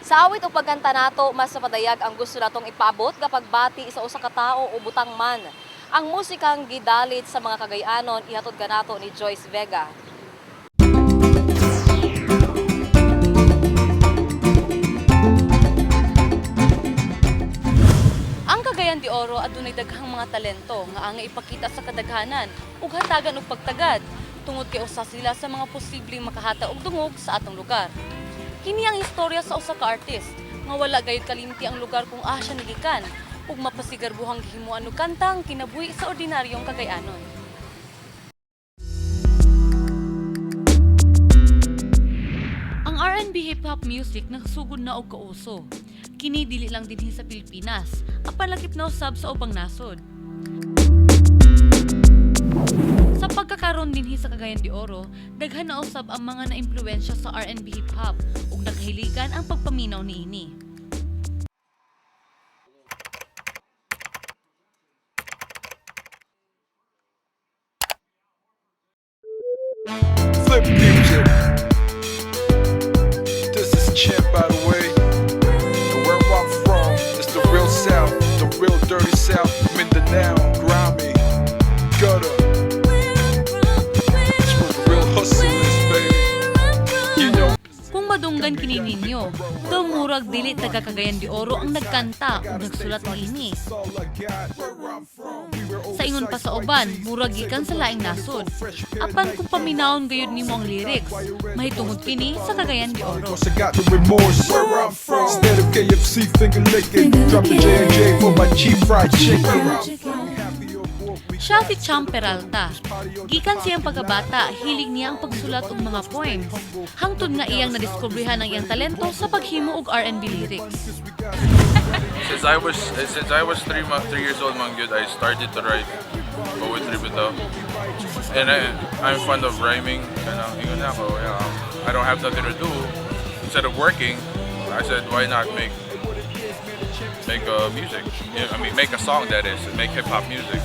Sa awit o pagkanta nato, mas napadayag ang gusto natong ipaabot kapag bati sa usa ka tao o butang man. Ang musikang gidalit sa mga Cagayanon ihatod kanato ni Joyce Vega. Ang Cagayan de Oro adunay daghang mga talento nga ang ipakita sa kadaghanan ug hatagan og pagtagad tungod kay usa sila sa mga posibleng makahata og dungog sa atong lugar. Kini ang istorya sa usa ka artist nga wala gayud kalimti ang lugar kung asa nagikan ug mapasigarbuhang gihimuan og kantang kinabuhi sa ordinaryong Cagayanon. Ang R&B hip-hop music nagsugod na og kauso. Kini dili lang dinhi sa Pilipinas, apan lagip na usab sa ubang nasod. Sa pagkakaroon dinhi sa Cagayan de Oro, daghan na usab ang mga naimpluwensya sa R&B hip-hop ug naghiligan ang pagpaminaw niini. Flip music. This is Champ, by the way. And where I'm from, it's the real South, the real dirty South, Mindanao, grimy, gutter. It's where the real hustle is, baby. You know. Kung madunggan kini ninyo, daw murag dili taga Cagayan de Oro ang nagkanta ug nagsulat niini. Sa ingon pa sa uban, murag gikan sa laing nasod. Apan kung paminawon gayud nimo ang lyrics, mahitungod kini sa Cagayan de Oro. I got the remorse. Where I'm from, instead of KFC finger licking, drop a J&J for my cheap fried chicken. Siya si Champ Peralta. Gikan siyang pagkabata, hilig niya ang pagsulat og mga poems. Hangtod nga iyang nadiskubrihan ang iyang talento sa paghimo og R&B lyrics. Since I was 3 years old, man, good, I started to write poetry bitaw. And I'm fond of rhyming. Ingon ako, I don't have nothing to do. Instead of working, I said, why not make music? I mean, make a song, that is, make hip hop music.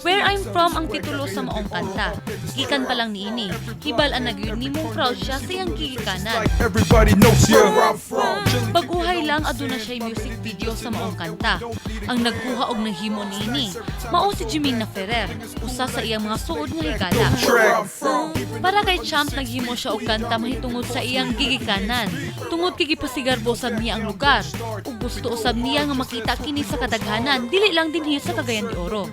Where I'm From ang titulo sa maong kanta. Gikan pa lang niini, hibal ang nagyud nimo proud siya sa iyang gigikanan. Everybody knows where I'm from. Baguhay lang aduna siya music video sa maong kanta. Ang nagkuha og naghimo niini, mao si Jimena Ferrer, usa sa iyang mga suod nga higala. Para kay Champ naghimo siya og kanta mahitungod sa iyang gigikanan. Tungod kay gipasigarbo usab niya ang lugar ug gusto usab niya nga makita kini sa kadaghanan dili lang dinhi sa Cagayan de Oro.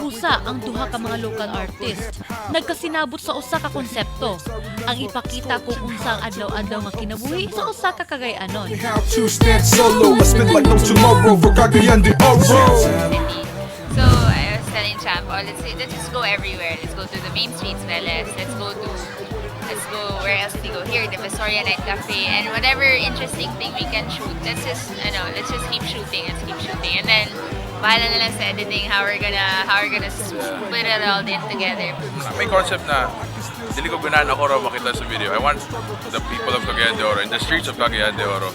Busa ang duha ka mga local artist nagkasinabot sa usa ka konsepto, ang ipakita kung unsa ang adlaw-adlaw nga kinabuhi sa usa ka Cagayanon. How to stand solo, I spit like no tomorrow for Cagayan de Oro. So I was telling Champ, oh, let's just go everywhere. Let's go to the main streets, Veles. Let's go, where else did we go? Here, the Visoria Night Cafe, and whatever interesting thing we can shoot. Let's just keep shooting. And then, bahala na lang sa editing, how we're gonna split it all in together. May concept na dili ko ganahan ako raw makita sa video. I want the people of Cagayan de Oro and the streets of Cagayan de Oro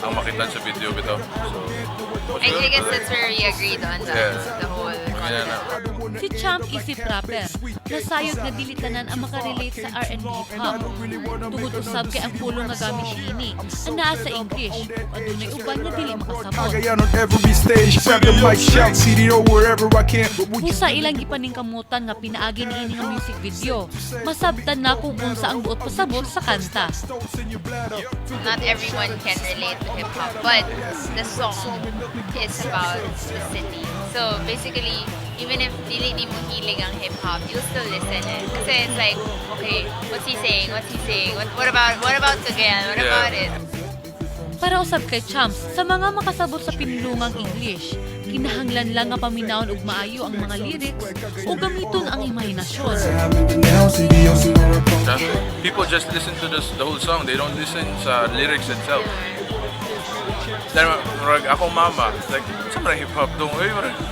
ang makita sa video bitaw. So, I guess that's where we agreed on the whole concept. Si Champ isip rapper, nasayod nga dili tanan ang makarelate sa R&B hip-hop. Tungod usab kay ang pulong nga gamit niini, ang naa sa English, adunay uban nga dili makasabot. Cagayan on every stage, grab the mic, shout CDO wherever I can. Busa ilang gipaningkamutan nga pinaagi niini nga music video. Masabtan na kung unsa ang buot pasabot sa kanta. Not everyone can relate to hip-hop, but the song is about the city. So basically, even if dili di mo hilig ang hip-hop, you'll still listen it. Kasi it's like, okay, what's he saying? What about Cagayan? What about it? Para usab kay Champs, sa mga makasabot sa pinulungang English, kinahanglan lang nga paminawon og maayo ang mga lyrics o gamiton ang imahinasyon. people just listen to the whole song. They don't listen sa lyrics itself. Then, akong mama, like, sa mga hip-hop dong,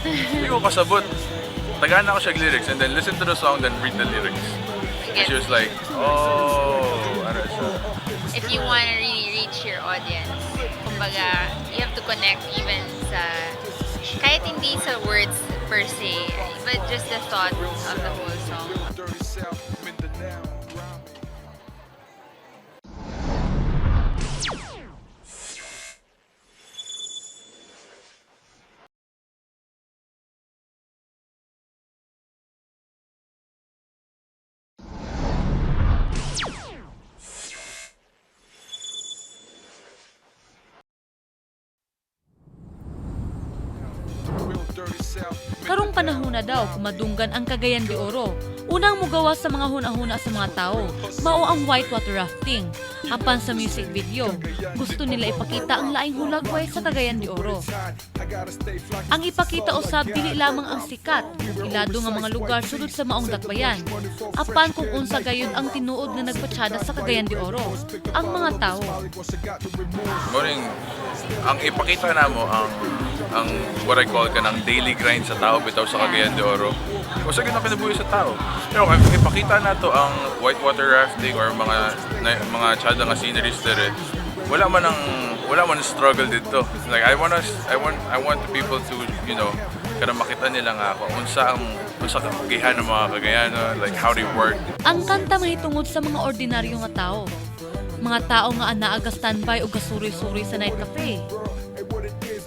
hindi ko kasabot. Tagaan ako siya lyrics and then listen to the song, then read the lyrics. And she was like, oh, ano siya. If you want to really reach your audience, kumbaga, you have to connect even sa, kahit hindi sa words per se, but just the thought of the whole song. Karong panahon na daw kumadunggan ang Cagayan de Oro. Unang mugawas sa mga hunahuna sa mga tao, mao ang whitewater rafting. Apan sa music video, gusto nila ipakita ang laing hulagway sa Cagayan de Oro. Ang ipakita usab dili lamang ang sikat, ilado nga mga lugar sulod sa maong dakbayan. Apan kung unsa gayon ang tinuod nga nagpatsyada sa Cagayan de Oro, ang mga tao. Morning, ang ipakita na mo ang what I call kanang daily grind sa tao bitaw sa Cagayan de Oro. O sa kinabuhi sa tao. Pero kung ipakita na to ang whitewater rafting or mga tsada nga sceneries dire, wala man struggle dito. Like I want the people to, you know, kada makita nila nga kung unsa kagihan ng mga Cagayano, like how they work. Ang kanta mahitungod sa mga ordinaryo nga tao. Mga tao nga anaa standby o gasuroy-suroy sa night cafe.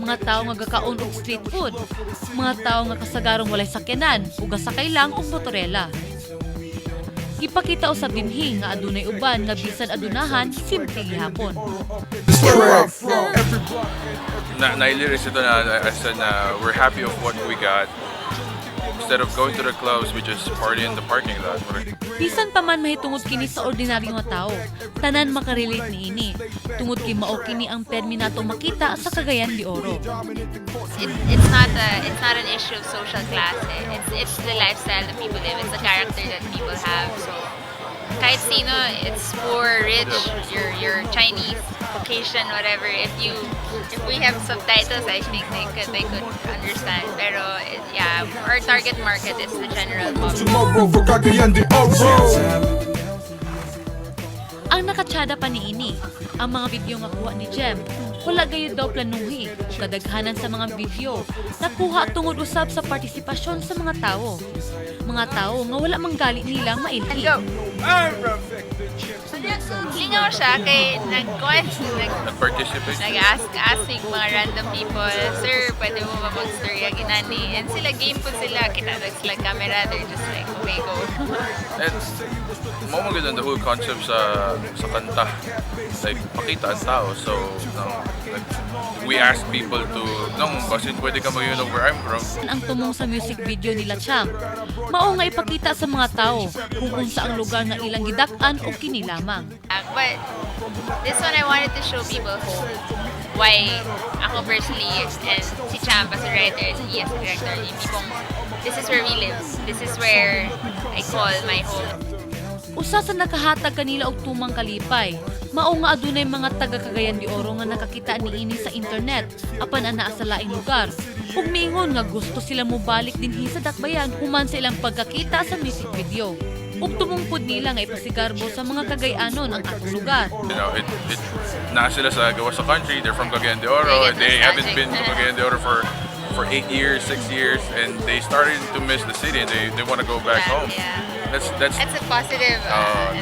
Mga tao nga gakaon og street food. Mga tao nga kasagarong walay sakyanan o gasakay lang og motorela. Ipakita usab dinhi nga adunay uban nga bisan adunahan simple gihapon. Nailyrics ito na I said na we're happy of what we got. Instead of going to the clubs, we just party in the parking lot. Bisan pa man mahitungod kini sa ordinaryo nga tao, tanan makarelate niini. Tungod kay mao kini ang permi nato makita sa Cagayan de Oro. It's not an issue of social class. It's the lifestyle that people live. It's the character that people have. So kahit sino, it's poor, rich, you're Chinese, Caucasian, whatever. If we have subtitles, I think they could understand. Pero yeah, our target market is the general public. Tomorrow for Cagayan de Oro. Ang nakatsyada pa niini, ang mga video nga kuha ni Jem, wala gayud daw planuhi. Kadaghanan sa mga video, nakuha tungod usab sa partisipasyon sa mga tao. Mga tao nga wala manggali nilang mailhi. Lingaw siya kay Nag-participate. nag-ask mga random people, sir, pwede mo ba mag-storya ginani? And sila game po sila, kinatag sila camera, they're just like, okay, go. Mo maganda the whole concept sa kanta. Like pakita ang tao. So like, we ask people to basin pwede ka mag-yun where I'm from. Ang tumong sa music video nila Champ, mao nga ipakita sa mga tao kung unsa ang lugar nga ilang gidak-an o kini lamang. But this one I wanted to show people home. Why ako personally and si Champ as a writer and he as a director, this is where we live. This is where I call my home. Usa sa nakahatag kanila og tumang kalipay, mao nga adunay mga taga Cagayan de Oro nga nakakita niini sa internet apan anaa sa laing lugar. Ug miingon nga gusto sila mobalik dinhi sa dakbayan human sa ilang pagkakita sa music video. Ug tumungpod nila nga ipasigarbo sa mga Cagayanon ang atong lugar. You know, na sila sa gawa sa country, they're from Cagayan de Oro, they haven't been to Cagayan de Oro for 8 years, 6 years, and they started to miss the city and they want to go back home. Yeah. That's a positive.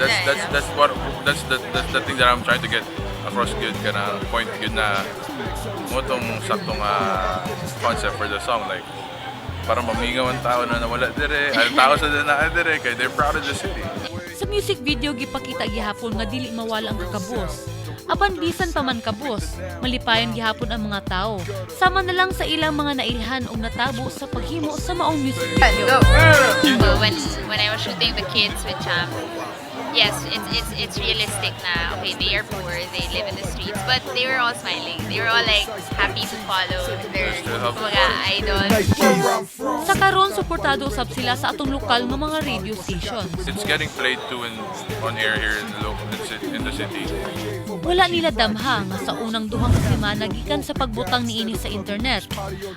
that's the thing that I'm trying to get across good kana point good na mo tong saktong concept for the song, like para mamingaw ang tao na nawala dire, ang tao sa dinaan dire kay they're proud of the city. Sa music video gipakita gihapon nga dili mawala ang kakabos. Apan bisan pa man kabos, malipayon gihapon ang mga tao. Sama na lang sa ilang mga nailhan o natabo sa paghimo sa maong music video. So when I was shooting the kids with Champ, yes, it's realistic na okay, they are poor, they live in the streets, but they were all smiling. They were all like happy to follow their mga idols. Sa karon suportado usab sila sa atong lokal nga mga radio stations. It's getting played too on air here in the city. Wala nila damha nga sa unang duhang ka semana gikan sa pagbutang niini sa internet.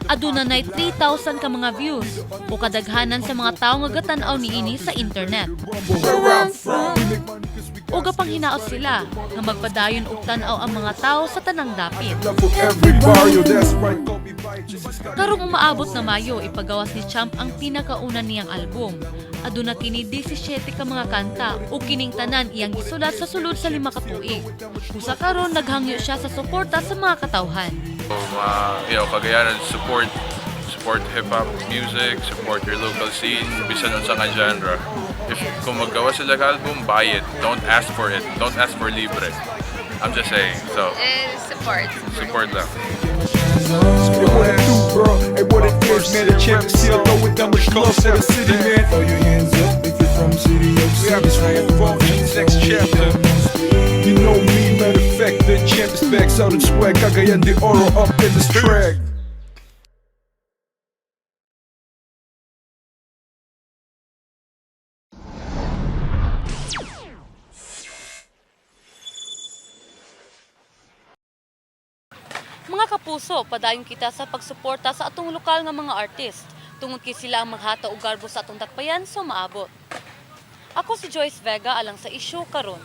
Aduna nay 3,000 ka mga views o kadaghanan sa mga tao nga gatan-aw niini sa internet. O gapang hinaot sila nga magpadayon og tan-aw ang mga tao sa tanang dapit. Karong umaabot na Mayo, ipagawas ni Champ ang pinakauna niyang album. Aduna kini 17 ka mga kanta o kining tanan iyang isulat sa sulod sa 5 ka tuig. Usa karon naghangyo siya sa suporta sa mga katawhan. So, Cagayanan, support hip-hop music, support your local scene, bisan unsa nga genre. Kung maggawa sila ng album, buy it. Don't ask for it. Don't ask for libre. I'm just saying. So, Support. support lang. What it do, bro? Hey, what it is, man, champions here, throwing down much love for the city, man. Throw your hands up if you're from City of We have City. to move on to the next chapter. You know me, matter of fact, the champ is back. Out of swag, Cagayan de Oro up in this track. Mga kapuso, padayon kita sa pagsuporta sa atong lokal nga mga artist. Tungod kay sila ang maghata og garbo sa atong takpayan so maabot. Ako si Joyce Vega alang sa issue karon.